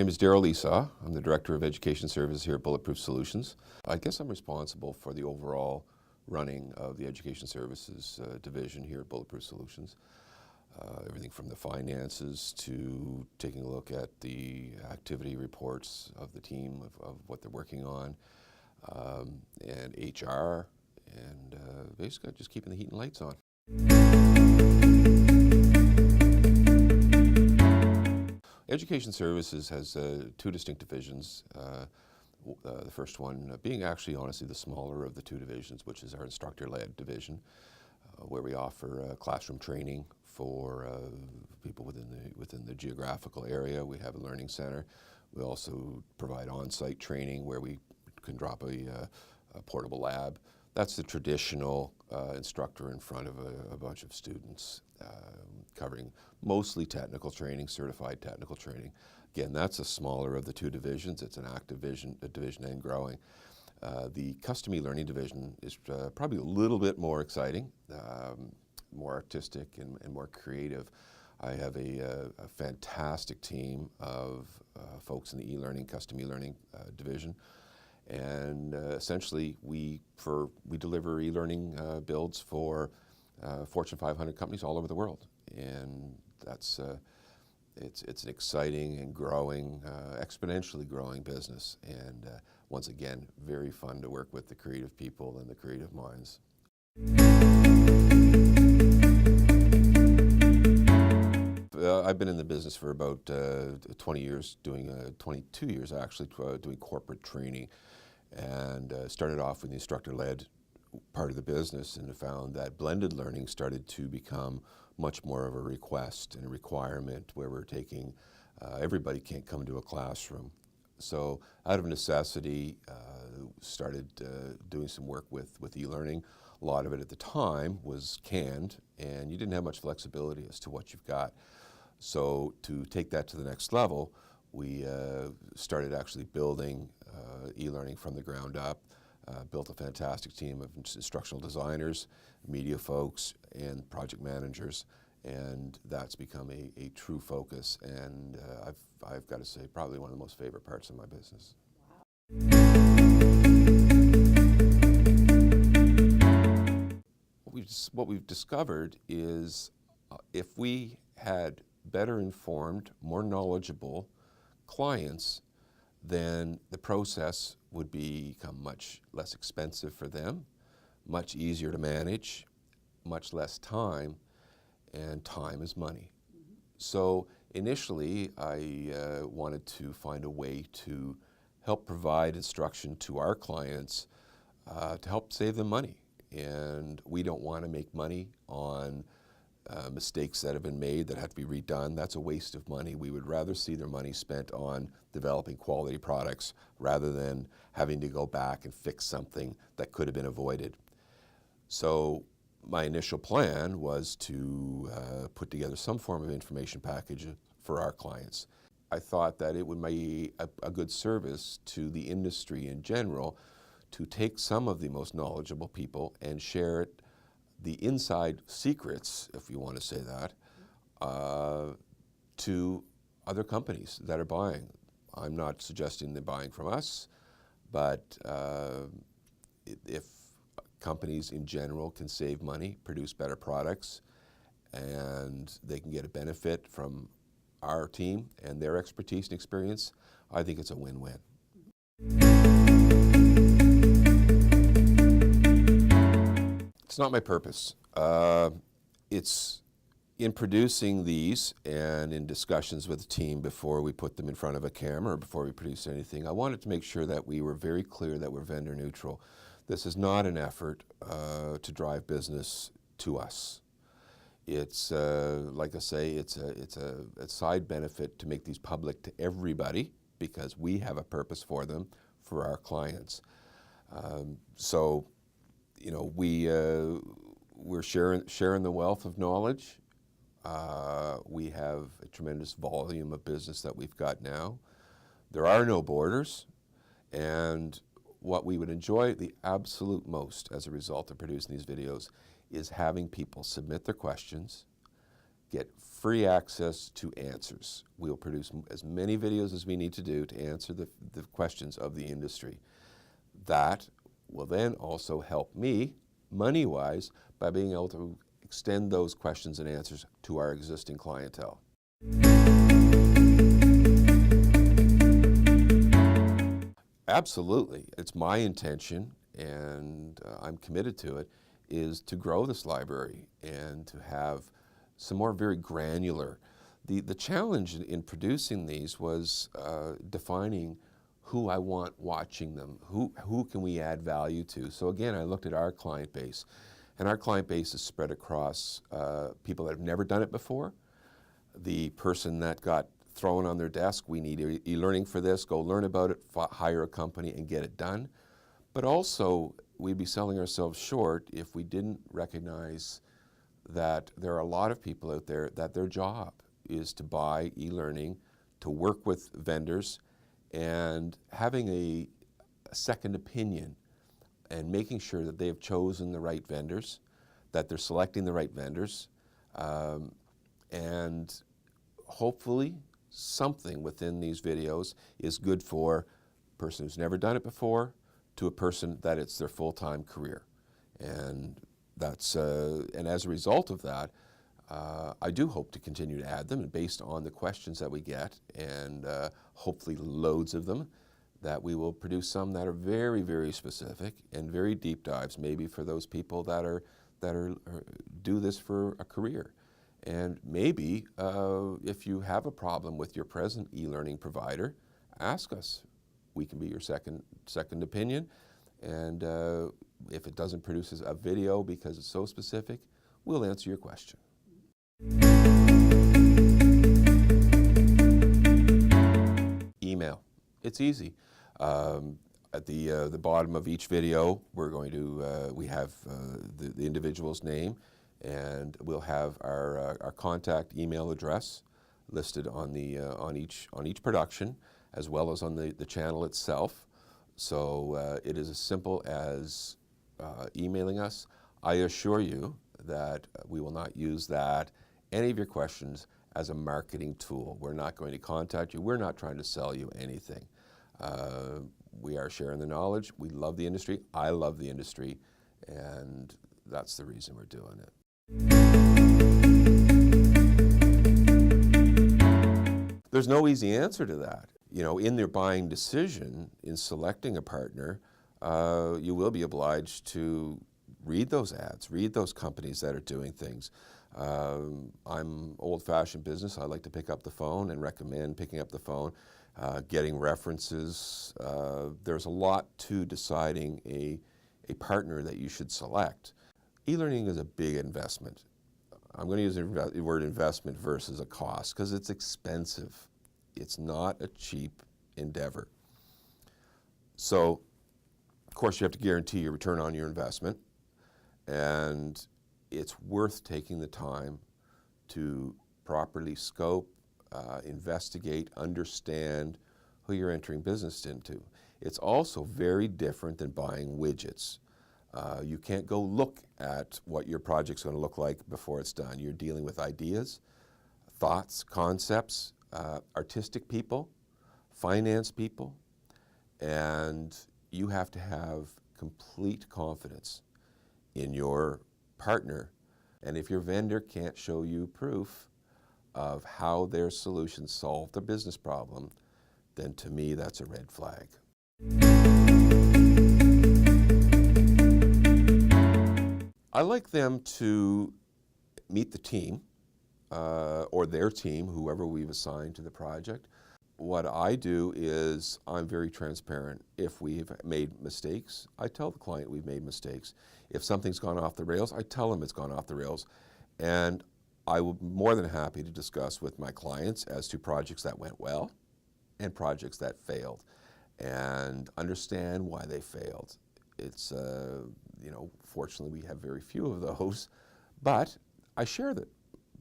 name is Darryl Esau. I'm the Director of Education Services here at Bulletproof Solutions. I guess I'm responsible for the overall running of the Education Services division here at Bulletproof Solutions. Everything from the finances to taking a look at the activity reports of the team, of what they're working on, and HR, and basically just keeping the heat and lights on. Education Services has two distinct divisions. The first one being actually honestly the smaller of the two divisions, which is our instructor-led division, where we offer classroom training for people within the geographical area. We have a learning center. We also provide on-site training where we can drop a portable lab. That's the traditional instructor in front of a bunch of students, covering mostly technical training, certified technical training. Again, that's a smaller of the two divisions. It's an active division and growing. The custom e-learning division is probably a little bit more exciting, more artistic and more creative. I have a fantastic team of folks in the e-learning, custom e-learning division. And essentially, we deliver e-learning builds for Fortune 500 companies all over the world, and that's it's an exciting and growing, exponentially growing business. And once again, very fun to work with the creative people and the creative minds. I've been in the business for about 20 years, 22 years actually, doing corporate training, and started off with the instructor-led part of the business, and found that blended learning started to become much more of a request and a requirement, where we're taking, everybody can't come to a classroom. So out of necessity, started doing some work with e-learning. A lot of it at the time was canned, and you didn't have much flexibility as to what you've got. So to take that to the next level, we started actually building e-learning from the ground up, built a fantastic team of instructional designers, media folks, and project managers, and that's become a true focus, and I've got to say, probably one of the most favorite parts of my business. Wow. What we've discovered is if we had better informed, more knowledgeable clients, then the process would become much less expensive for them, much easier to manage, much less time, and time is money. So initially, I wanted to find a way to help provide instruction to our clients to help save them money. And we don't want to make money on mistakes that have been made that have to be redone. That's a waste of money. We would rather see their money spent on developing quality products rather than having to go back and fix something that could have been avoided. So my initial plan was to put together some form of information package for our clients. I thought that it would be a good service to the industry in general to take some of the most knowledgeable people and share it, the inside secrets, if you want to say that, to other companies that are buying. I'm not suggesting they're buying from us, but if companies in general can save money, produce better products, and they can get a benefit from our team and their expertise and experience, I think it's a win-win. It's not my purpose. It's in producing these and in discussions with the team before we put them in front of a camera or before we produce anything, I wanted to make sure that we were very clear that we're vendor neutral. This is not an effort to drive business to us. It's, like I say, it's a side benefit to make these public to everybody because we have a purpose for them, for our clients. So, you know, we're sharing the wealth of knowledge. We have a tremendous volume of business that we've got now. There are no borders, and what we would enjoy the absolute most as a result of producing these videos is having people submit their questions, get free access to answers. We'll produce as many videos as we need to do to answer the questions of the industry. That will then also help me, money-wise, by being able to extend those questions and answers to our existing clientele. Absolutely. It's my intention, and I'm committed to it, is to grow this library and to have some more very granular. The challenge in producing these was defining who I want watching them, who can we add value to. So again, I looked at our client base, and our client base is spread across people that have never done it before, the person that got thrown on their desk, we need e-learning for this, go learn about it, hire a company and get it done. But also, we'd be selling ourselves short if we didn't recognize that there are a lot of people out there that their job is to buy e-learning, to work with vendors, and having a second opinion and making sure that they have chosen the right vendors, that they're selecting the right vendors, and hopefully something within these videos is good for a person who's never done it before to a person that it's their full-time career. And that's and as a result of that, I do hope to continue to add them, and based on the questions that we get, and hopefully loads of them, that we will produce some that are very, very specific and very deep dives, maybe for those people that are do this for a career. And maybe if you have a problem with your present e-learning provider, ask us. We can be your second opinion. And if it doesn't produce a video because it's so specific, we'll answer your question. Email. It's easy. At the bottom of each video, we're going to we have the individual's name, and we'll have our contact email address listed on the on each production, as well as on the channel itself. So it is as simple as emailing us. I assure you that we will not use any of your questions as a marketing tool. We're not going to contact you. We're not trying to sell you anything. We are sharing the knowledge. We love the industry. I love the industry, and that's the reason we're doing it. There's no easy answer to that. You know, in their buying decision, in selecting a partner, you will be obliged to read those ads, read those companies that are doing things. I'm old-fashioned business. I like to pick up the phone and recommend picking up the phone, getting references. There's a lot to deciding a partner that you should select. E-learning is a big investment. I'm going to use the word investment versus a cost because it's expensive. It's not a cheap endeavor. So, of course, you have to guarantee your return on your investment, and it's worth taking the time to properly scope, investigate, understand who you're entering business into. It's also very different than buying widgets. You can't go look at what your project's going to look like before it's done. You're dealing with ideas, thoughts, concepts, artistic people, finance people, and you have to have complete confidence in your partner. And if your vendor can't show you proof of how their solution solved a business problem, then to me that's a red flag. I like them to meet the team or their team, whoever we've assigned to the project. What I do is I'm very transparent. If we've made mistakes, I tell the client we've made mistakes. If something's gone off the rails, I tell them it's gone off the rails. And I will be more than happy to discuss with my clients as to projects that went well and projects that failed, and understand why they failed. It's, you know, fortunately we have very few of those, but I share that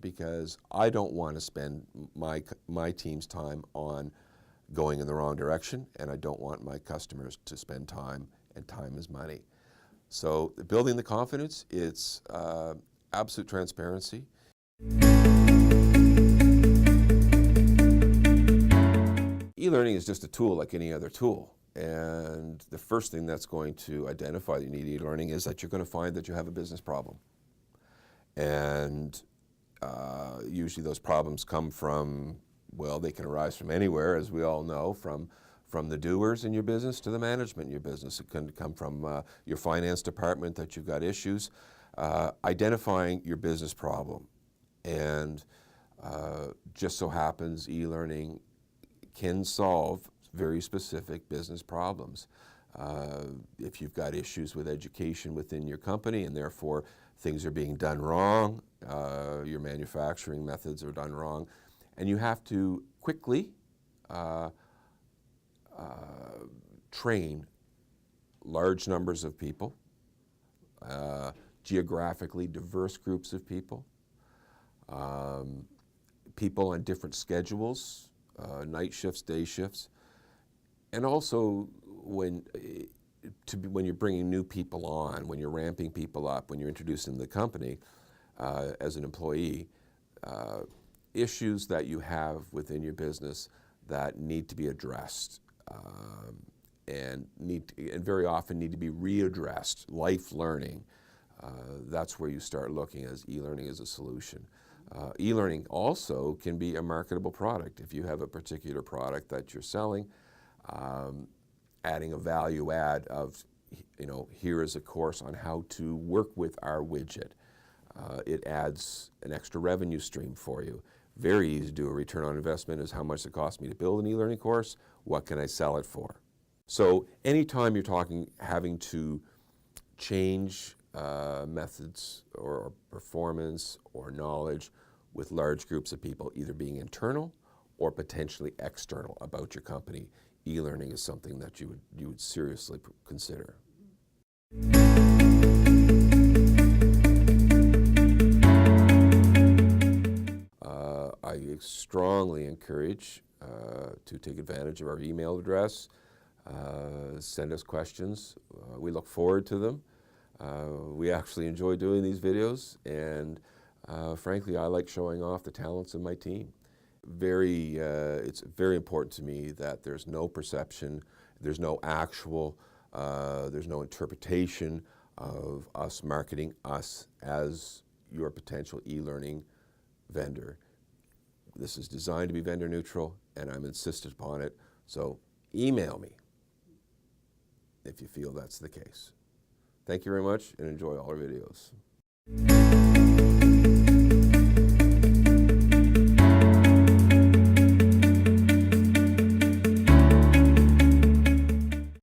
because I don't want to spend my team's time on going in the wrong direction, and I don't want my customers to spend time, and time is money. So building the confidence, it's absolute transparency. E-learning is just a tool like any other tool. And the first thing that's going to identify that you need e-learning is that you're going to find that you have a business problem. And usually those problems come from, well, they can arise from anywhere, as we all know, from the doers in your business to the management in your business. It can come from your finance department that you've got issues. Identifying your business problem. And just so happens e-learning can solve very specific business problems. If you've got issues with education within your company and therefore things are being done wrong, your manufacturing methods are done wrong, and you have to quickly train large numbers of people, geographically diverse groups of people, people on different schedules, night shifts, day shifts, and also when you're bringing new people on, when you're ramping people up, when you're introducing them to the company as an employee, issues that you have within your business that need to be addressed and very often need to be readdressed, life learning. That's where you start looking as e-learning as a solution. E-learning also can be a marketable product. If you have a particular product that you're selling, adding a value add of, here is a course on how to work with our widget. It adds an extra revenue stream for you. Very easy to do. A return on investment is how much it costs me to build an e-learning course, what can I sell it for? So anytime you're having to change methods or performance or knowledge with large groups of people, either being internal or potentially external about your company, e-learning is something that you would seriously consider. I strongly encourage to take advantage of our email address, send us questions. We look forward to them. We actually enjoy doing these videos, and frankly, I like showing off the talents of my team. It's very important to me that there's no perception, there's no interpretation of us marketing us as your potential e-learning vendor. This is designed to be vendor neutral, and I'm insistent upon it, so email me if you feel that's the case. Thank you very much, and enjoy all our videos.